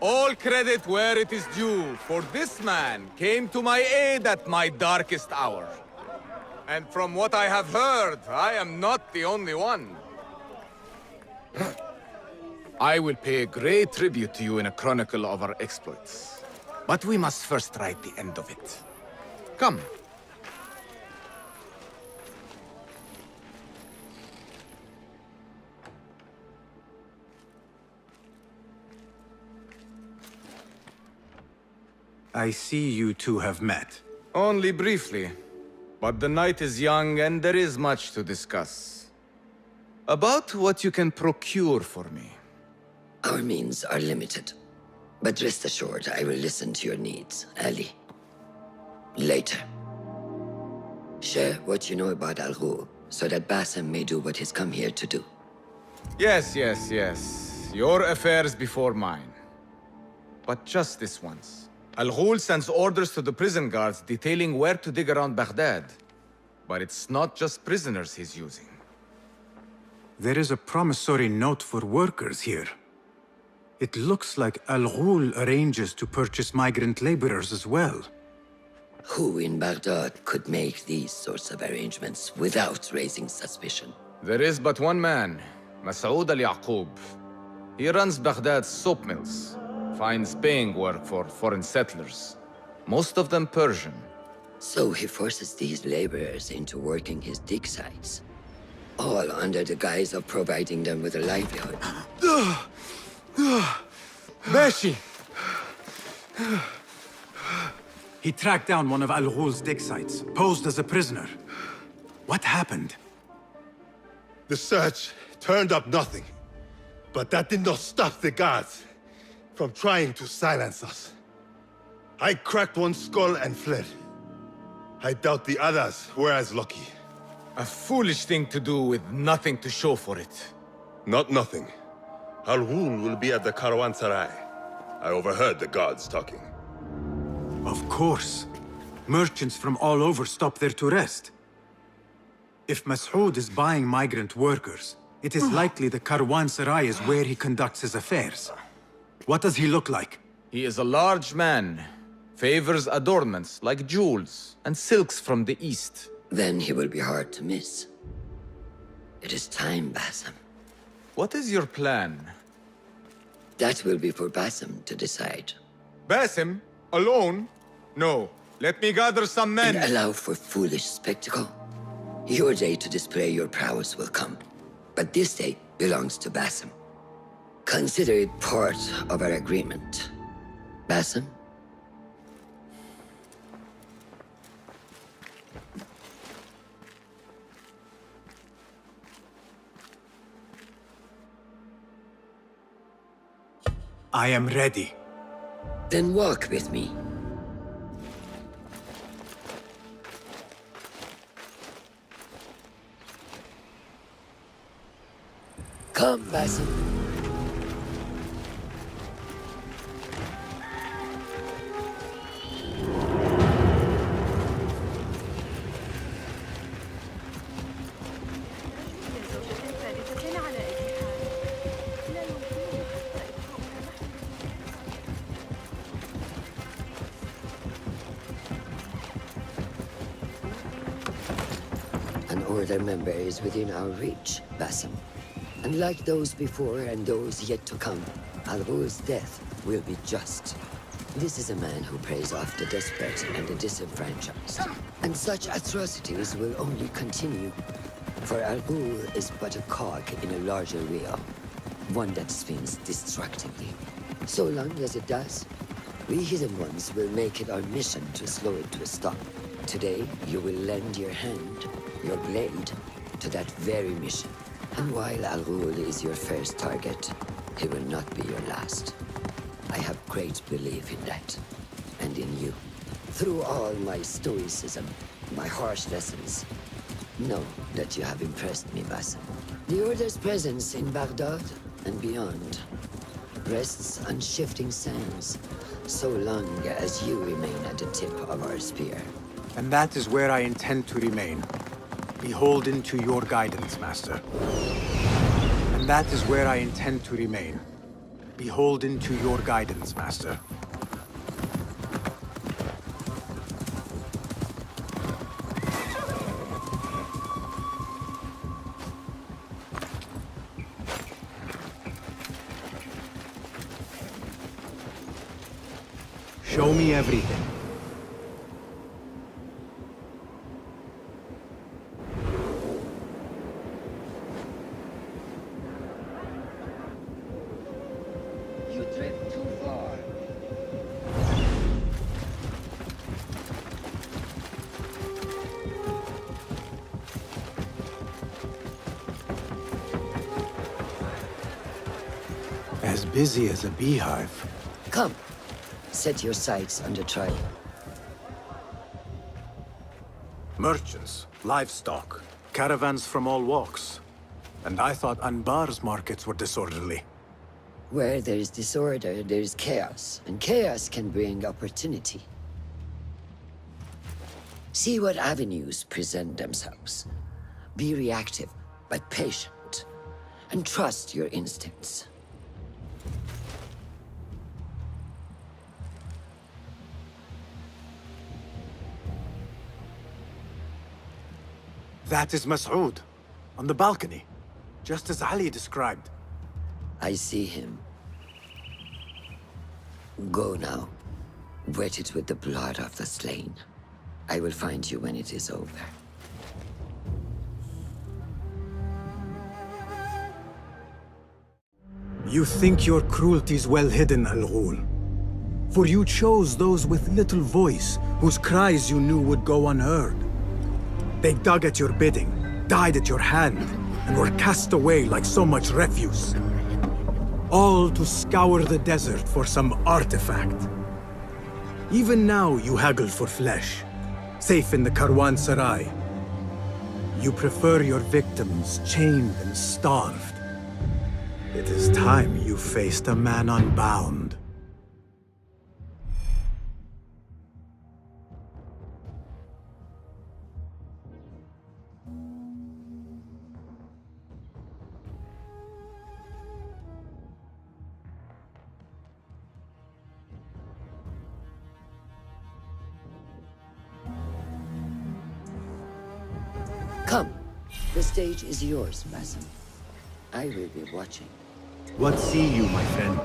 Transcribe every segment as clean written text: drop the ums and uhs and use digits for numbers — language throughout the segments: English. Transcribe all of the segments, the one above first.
All credit where it is due, for this man came to my aid at my darkest hour. And from what I have heard, I am not the only one. I will pay great tribute to you in a chronicle of our exploits. But we must first write the end of it. Come. I see you two have met. Only briefly. But the night is young and there is much to discuss. About what you can procure for me. Our means are limited. But rest assured, I will listen to your needs, Ali. Later. Share what you know about Ghul, so that Basim may do what he's come here to do. Yes. Your affairs before mine. But just this once. Ghul sends orders to the prison guards detailing where to dig around Baghdad. But it's not just prisoners he's using. There is a promissory note for workers here. It looks like Ghul arranges to purchase migrant laborers as well. Who in Baghdad could make these sorts of arrangements without raising suspicion? There is but one man, Masoud al-Yaqub. He runs Baghdad's soap mills, finds paying work for foreign settlers, most of them Persian. So he forces these laborers into working his dig sites, all under the guise of providing them with a livelihood. Beshi! He tracked down one of Ghul's dig sites, posed as a prisoner. What happened? The search turned up nothing. But that did not stop the guards from trying to silence us. I cracked one skull and fled. I doubt the others were as lucky. A foolish thing to do with nothing to show for it. Not nothing. Ghul will be at the Caravanserai. I overheard the guards talking. Of course. Merchants from all over stop there to rest. If Masoud is buying migrant workers, it is likely the Caravanserai is where he conducts his affairs. What does he look like? He is a large man. Favors adornments like jewels and silks from the east. Then he will be hard to miss. It is time, Basim. What is your plan? That will be for Basim to decide. Basim? Alone? No. Let me gather some men. And allow for foolish spectacle. Your day to display your prowess will come. But this day belongs to Basim. Consider it part of our agreement. Basim? I am ready. Then walk with me. Come, Basim. An Order member is within our reach, Basim. Unlike those before and those yet to come, Ghul's death will be just. This is a man who preys off the desperate and the disenfranchised. And such atrocities will only continue. For Ghul is but a cog in a larger wheel, one that spins destructively. So long as it does, we Hidden Ones will make it our mission to slow it to a stop. Today, you will lend your hand, your blade, to that very mission. And while Ghul is your first target, he will not be your last. I have great belief in that, and in you. Through all my stoicism, my harsh lessons, know that you have impressed me, Basim. The Order's presence in Baghdad and beyond rests on shifting sands, so long as you remain at the tip of our spear. And that is where I intend to remain. Beholden to your guidance, Master. And that is where I intend to remain. beholden to your guidance, Master. Show me everything. You drift too far. As busy as a beehive. Come, set your sights under trial. Merchants, livestock, caravans from all walks. And I thought Anbar's markets were disorderly. Where there is disorder, there is chaos, and chaos can bring opportunity. See what avenues present themselves. Be reactive, but patient, and trust your instincts. That is Mas'ud, on the balcony, just as Ali described. I see him. Go now. Wet it with the blood of the slain. I will find you when it is over. You think your cruelty's well hidden, Al-Ghul. For you chose those with little voice, whose cries you knew would go unheard. They dug at your bidding, died at your hand, and were cast away like so much refuse. All to scour the desert for some artifact. Even now you haggle for flesh, safe in the Caravanserai. You prefer your victims chained and starved. It is time you faced a man unbound. Come. The stage is yours, Basim. I will be watching. What see you, my friend?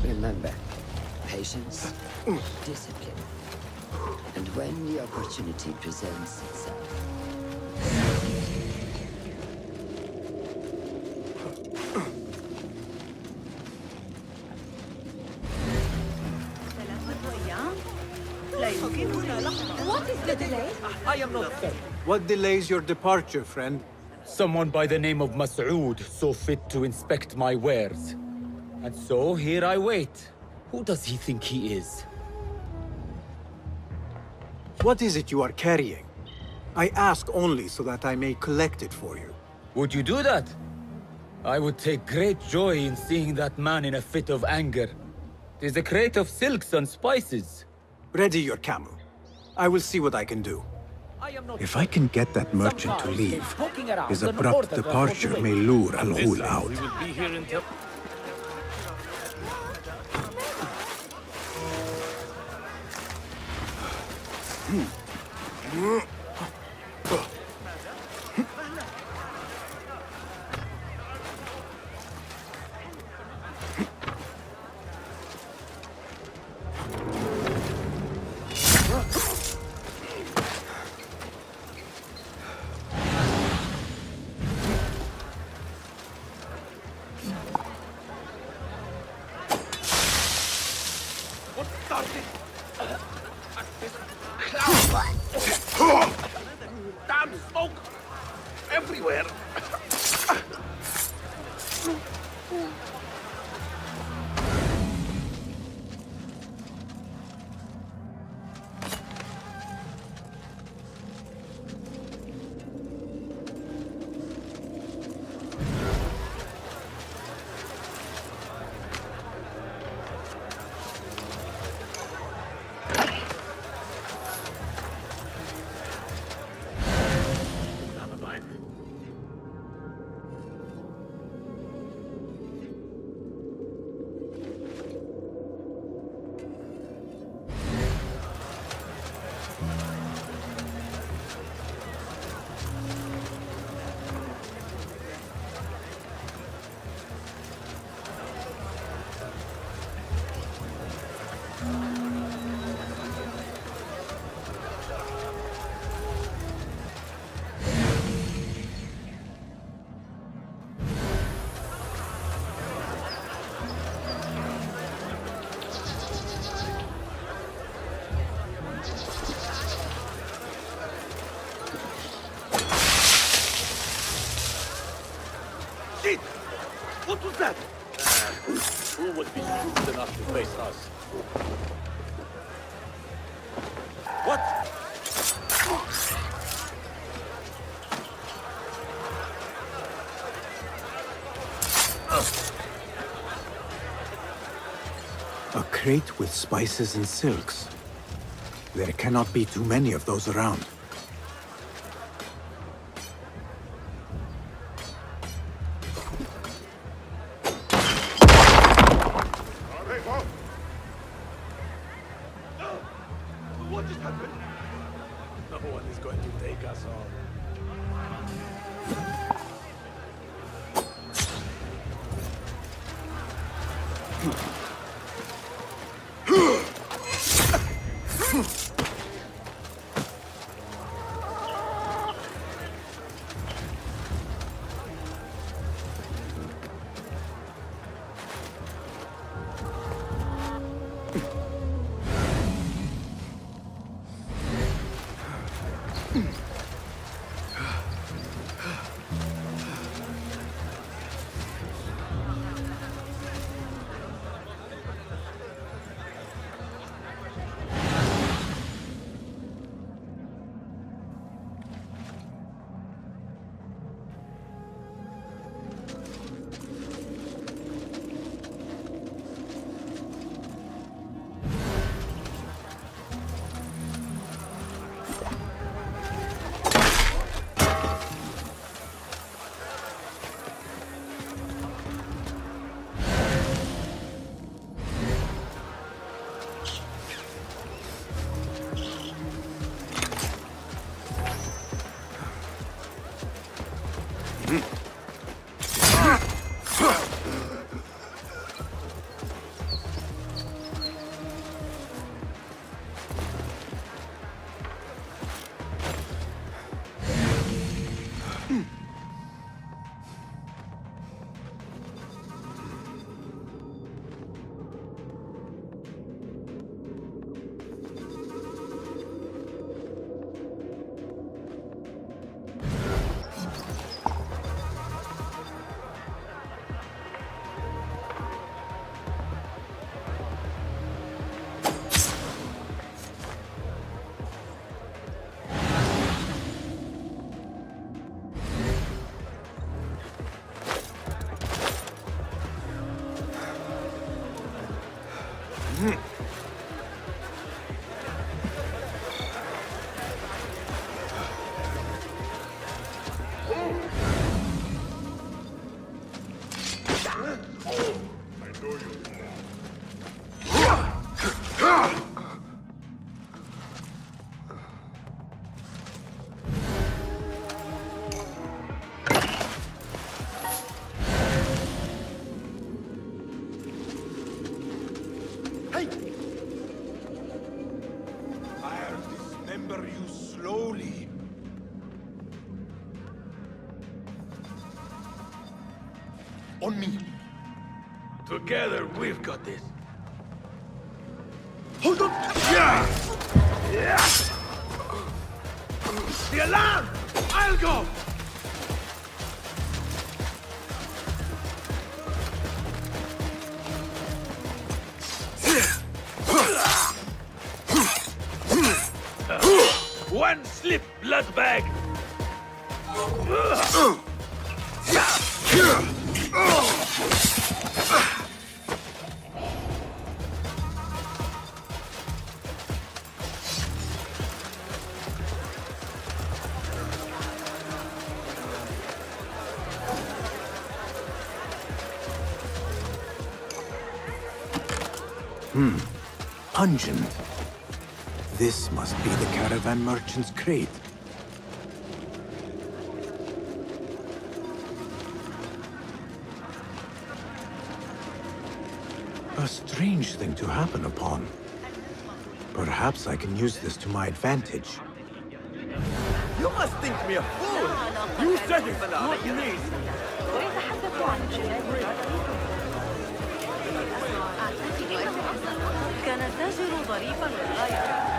Remember, patience, discipline, and when the opportunity presents itself. What is the delay? I am not certain. What delays your departure, friend? Someone by the name of Mas'ud saw fit to inspect my wares. And so here I wait. Who does he think he is? What is it you are carrying? I ask only so that I may collect it for you. Would you do that? I would take great joy in seeing that man in a fit of anger. It is a crate of silks and spices. Ready your camel. I will see what I can do. If I can get that merchant to leave, his abrupt departure may lure Al-Ghul out. We will be here until... Damn smoke! Everywhere! Shit! What was that? Who would be stupid enough to face us? What? A crate with spices and silks. There cannot be too many of those around. What just happened? No one is going to take us on. Hey! I'll dismember you slowly. On me. Together, we've got this. Hold on! Yeah! Yeah! The alarm! I'll go! One slip, blood bag! Pungent. This must be the caravan merchant's crate. A strange thing to happen upon. Perhaps I can use this to my advantage. You must think me a fool! You said it, not me! ويتحدث عن جلال كان التاجر ظريفا للغاية.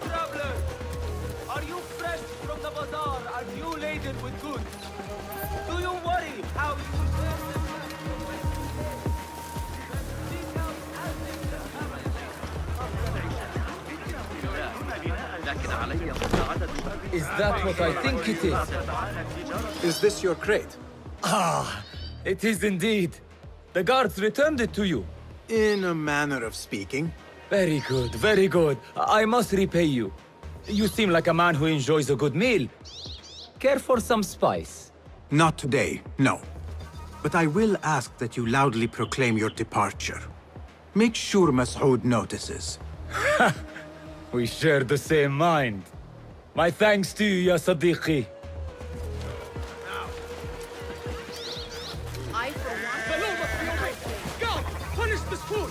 Traveler! Are you fresh from the bazaar and you laden with goods? Do you worry how you will wear them? Is that what I think it is? Is this your crate? It is indeed. The guards returned it to you. In a manner of speaking. Very good, very good. I must repay you. You seem like a man who enjoys a good meal. Care for some spice? Not today, no. But I will ask that you loudly proclaim your departure. Make sure Mas'ud notices. We share the same mind. My thanks to you, ya Sadiqi. The law must be obeyed! Guard! Punish this fool!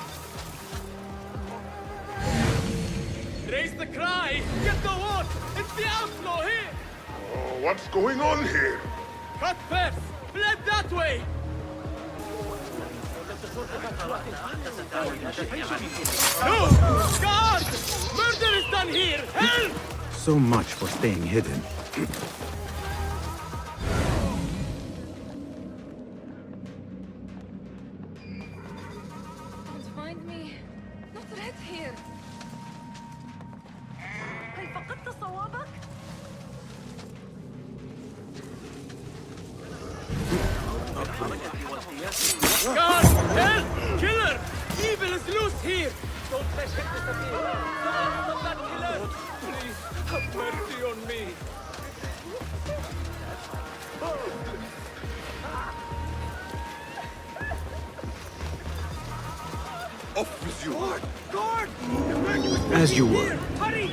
Raise the cry! Get the word! It's the outlaw here! Oh, what's going on here? Cut first! Fled that way! No! Guard! Murder is done here! Help! So much for staying hidden. Don't find me. Not right here. هل فقدت صوابك؟ Guard! Help! Killer! Evil is loose here! Don't let him disappear! Someone stop that killer! Please, have mercy on me! Off with you! Guard! As you were. Hurry!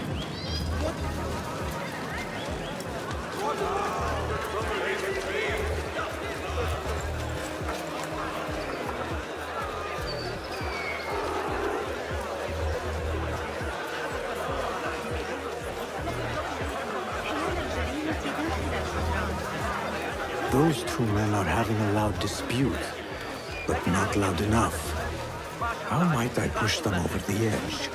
Those two men are having a loud dispute, but not loud enough. How might I push them over the edge?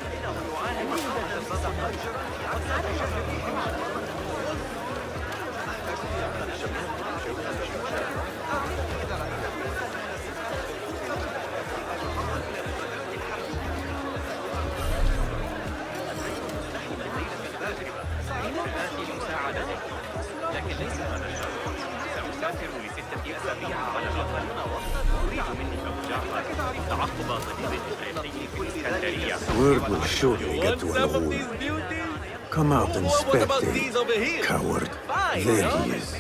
Word will surely get to Ghul. Come out and spectate, coward. There he is.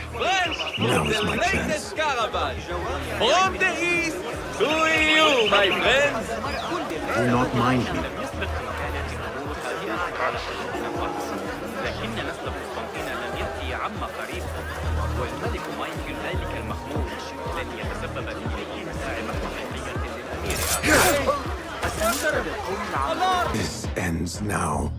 Now is my chance. From the east to you, my friends! Do not mind me. لكن نسل قسطنطين لم يأتي عما قريب والملك مايكل ذلك المخمور لن يتسبب في أي مساعي حقيقية للأمة This ends now.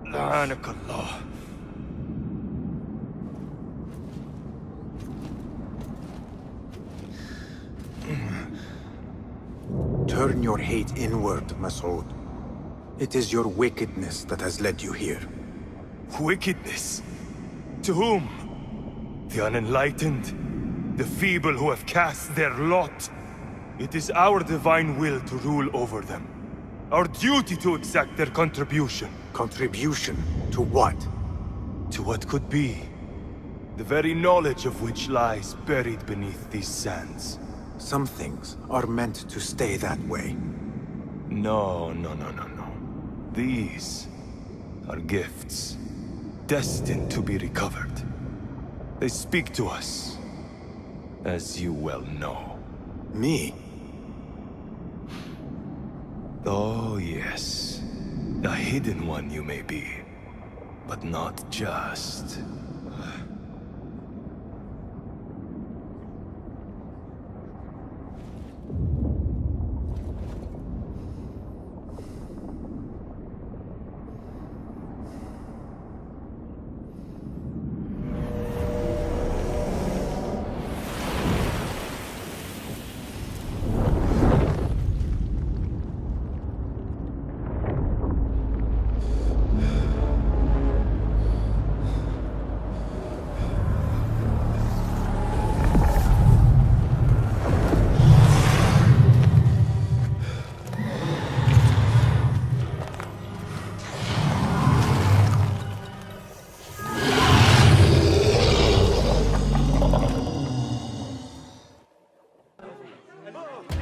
لعنك الله. Turn your hate inward, Masood. It is your wickedness that has led you here. Wickedness? To whom? The unenlightened? The feeble who have cast their lot? It is our divine will to rule over them. Our duty to exact their contribution. Contribution? To what? To what could be. The very knowledge of which lies buried beneath these sands. Some things are meant to stay that way. No. These are gifts, destined to be recovered. They speak to us, as you well know. Me? Oh, yes. The hidden one you may be, but not just.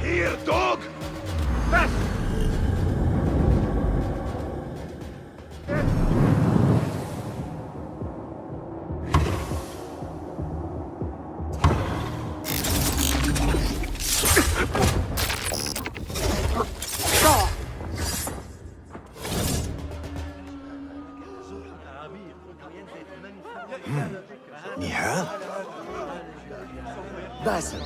Here, dog! Nihal? Basim.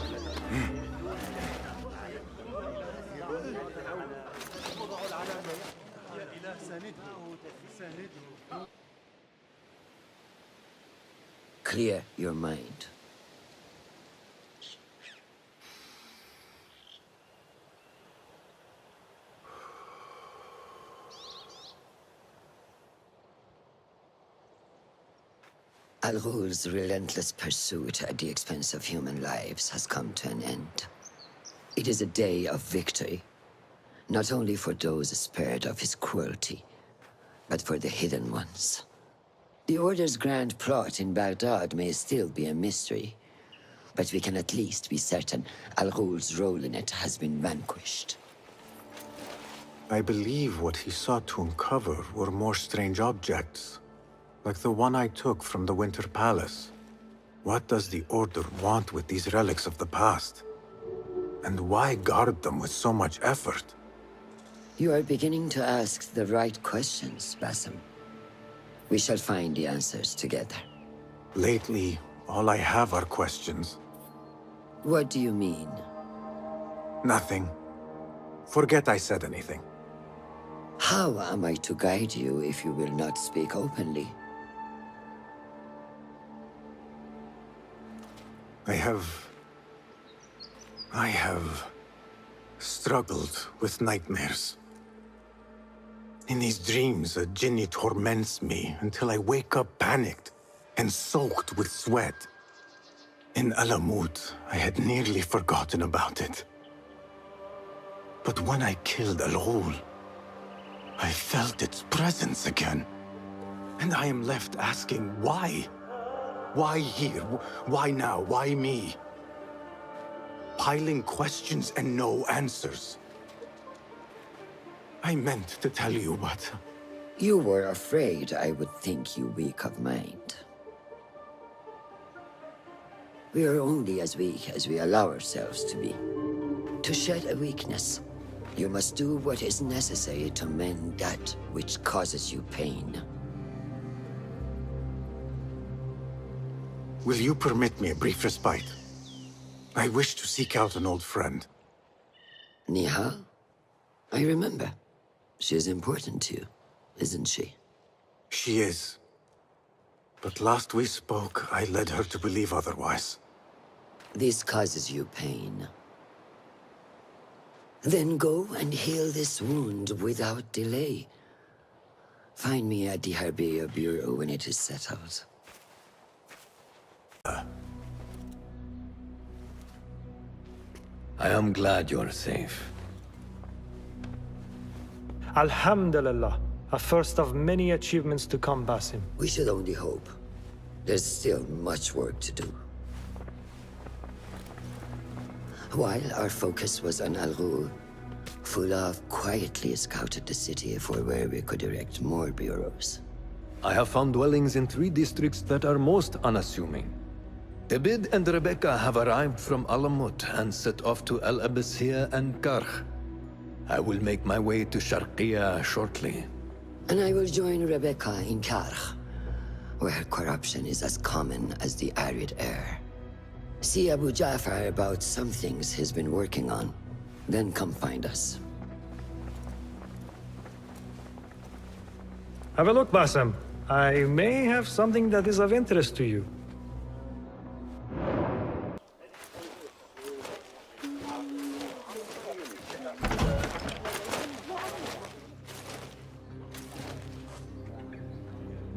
Clear your mind. Al-Ghul's relentless pursuit at the expense of human lives has come to an end. It is a day of victory, not only for those spared of his cruelty, but for the hidden ones. The Order's grand plot in Baghdad may still be a mystery, but we can at least be certain Al-Ghul's role in it has been vanquished. I believe what he sought to uncover were more strange objects, like the one I took from the Winter Palace. What does the Order want with these relics of the past? And why guard them with so much effort? You are beginning to ask the right questions, Basim. We shall find the answers together. Lately, all I have are questions. What do you mean? Nothing. Forget I said anything. How am I to guide you if you will not speak openly? I have struggled with nightmares. In these dreams, a jinni torments me until I wake up panicked and soaked with sweat. In Alamut, I had nearly forgotten about it. But when I killed Al-Ghul, I felt its presence again. And I am left asking why. Why here? Why now? Why me? Piling questions and no answers. I meant to tell you, but... You were afraid I would think you weak of mind. We are only as weak as we allow ourselves to be. To shed a weakness, you must do what is necessary to mend that which causes you pain. Will you permit me a brief respite? I wish to seek out an old friend. Nihal? I remember. She is important to you, isn't she? She is. But last we spoke, I led her to believe otherwise. This causes you pain. Then go and heal this wound without delay. Find me at the Harbiya Bureau when it is settled. I am glad you're safe. Alhamdulillah, a first of many achievements to come, Basim. We should only hope. There's still much work to do. While our focus was on Al Ghul, Fulov quietly scouted the city for where we could erect more bureaus. I have found dwellings in 3 districts that are most unassuming. Ibid and Rebecca have arrived from Alamut and set off to El Abyssiya and Karkh. I will make my way to Sharqiya shortly. And I will join Rebecca in Karkh, where corruption is as common as the arid air. See Abu Ja'far about some things he's been working on. Then come find us. Have a look, Basim. I may have something that is of interest to you.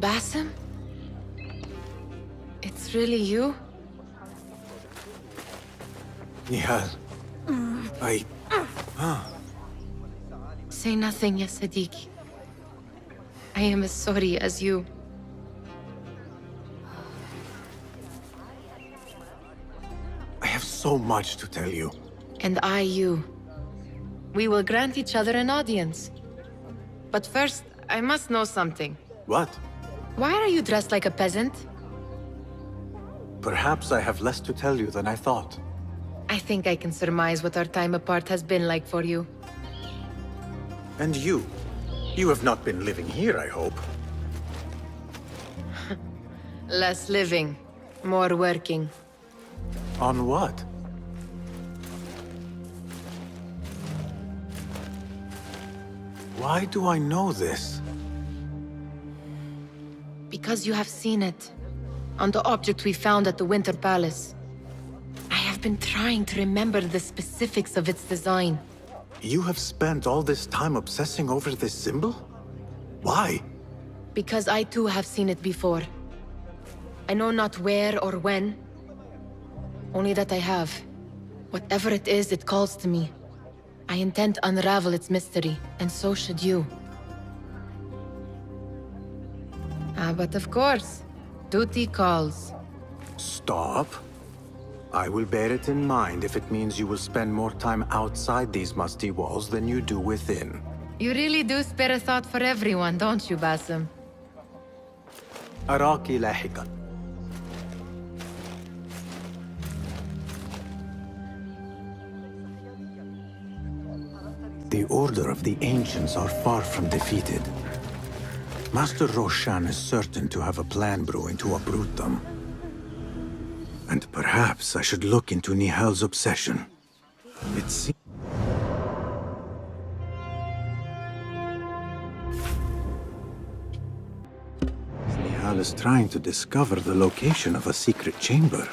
Basim? It's really you? Nihal. Say nothing, ya Sadiq. I am as sorry as you. I have so much to tell you. And I you. We will grant each other an audience. But first, I must know something. What? Why are you dressed like a peasant? Perhaps I have less to tell you than I thought. I think I can surmise what our time apart has been like for you. And you? You have not been living here, I hope. Less living, more working. On what? Why do I know this? Because you have seen it. On the object we found at the Winter Palace. I have been trying to remember the specifics of its design. You have spent all this time obsessing over this symbol? Why? Because I too have seen it before. I know not where or when. Only that I have. Whatever it is, it calls to me. I intend to unravel its mystery, and so should you. But of course, duty calls. Stop. I will bear it in mind if it means you will spend more time outside these musty walls than you do within. You really do spare a thought for everyone, don't you, Basim? أراكِ لاحقاً. The Order of the Ancients are far from defeated. Master Roshan is certain to have a plan brewing to uproot them. And perhaps I should look into Nihal's obsession. It seems... Nihal is trying to discover the location of a secret chamber.